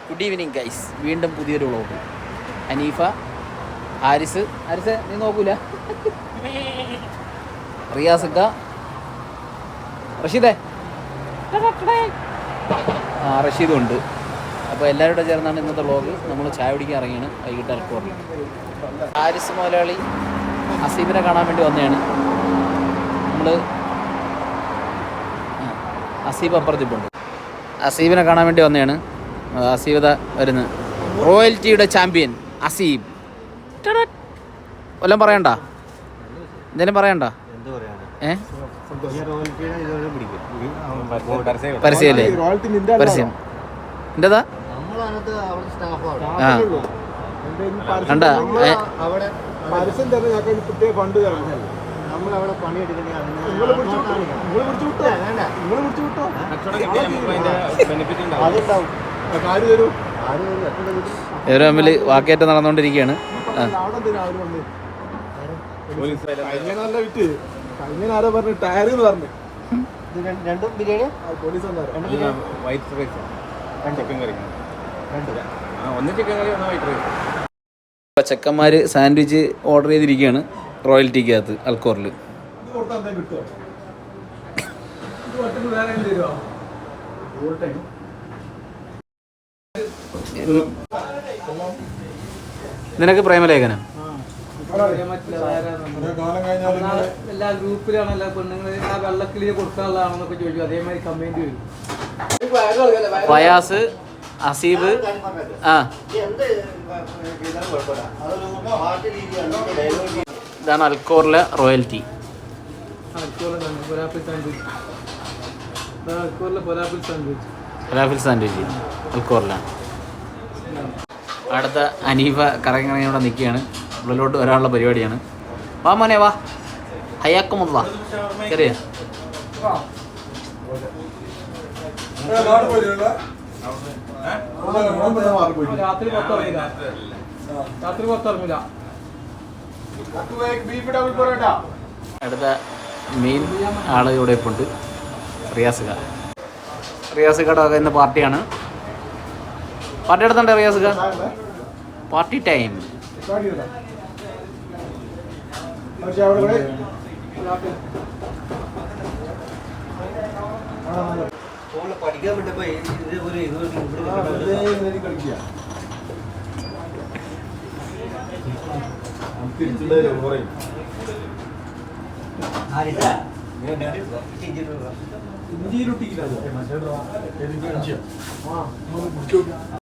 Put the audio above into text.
Good evening guys. വീണ്ടും പുതിയൊരു vlog. Haneefa, Haris നീ നോക്കൂല, റിയാസക്ക, റഷീദേ, റഷീദും ഉണ്ട്. അപ്പോൾ എല്ലാവരും കൂടെ ചേർന്നാണ് ഇന്നത്തെ വ്ളോഗ്. നമ്മൾ ചായ കുടിക്കാൻ ഇറങ്ങിയാണ് വൈകിട്ട് അൽക്കോറിൽ. ഹാരിസ് മുതലാളി അസീബിനെ കാണാൻ വേണ്ടി വന്നതാണ്. നമ്മൾ അസീബ് അപ്പുറത്തിപ്പുണ്ട്. അസീബിനെ കാണാൻ വേണ്ടി വന്നതാണ്. അസീബത വരുന്നത് റോയൽറ്റിയുടെ ചാമ്പ്യൻ അസീബ്. വല്ലതും പറയണ്ട, എന്തേലും പറയണ്ട. പരസ്യമല്ലേ? പരസ്യം എന്റേതാ? ആ കണ്ട ഇവര് തമ്മിൽ വാക്കേറ്റം നടന്നുകൊണ്ടിരിക്കുകയാണ്. ചെക്കന്മാര് സാൻഡ്വിച്ച് ഓർഡർ ചെയ്തിരിക്കുകയാണ് റോയൽറ്റിക്കകത്ത് അൽക്കോറിൽ. നിനക്ക് പ്രേമലേഖനം എല്ലാ ഗ്രൂപ്പിലാണ് എല്ലാ പെണ്ണുങ്ങൾ ആ വെള്ളക്കിളിയെ കൊടുക്കാനുള്ളതാണെന്നൊക്കെ ചോദിച്ചു. അതേമാതിരി കമന്റ് വരും. ഫയാസ്, അസീബ്, ഇതാണ് അൽക്കോറിലെ റോയൽറ്റി. ഫലാഫിൽ സാൻഡ്വിച്ച് അൽക്കോറിലാണ്. അടുത്ത ഹനീഫ കറങ്ങി ഇവിടെ നിൽക്കുകയാണ്. ഉള്ളിലോട്ട് വരാനുള്ള പരിപാടിയാണ്. വാ മോനെ വാ, ഹയാക്കുമുള്ള ചെറിയ അടുത്ത മെയിൻ ആള് ഇവിടെ ഇപ്പോൾ ഉണ്ട്. റിയാസുകയുടെ ഇന്ന് പാർട്ടിയാണ്. പാർട്ടി എടുത്തണ്ടേ റിയാസുക? Party time. പഠിക്കാൻ വിട്ടപ്പോ ഇതേപോലെ ഇഞ്ചി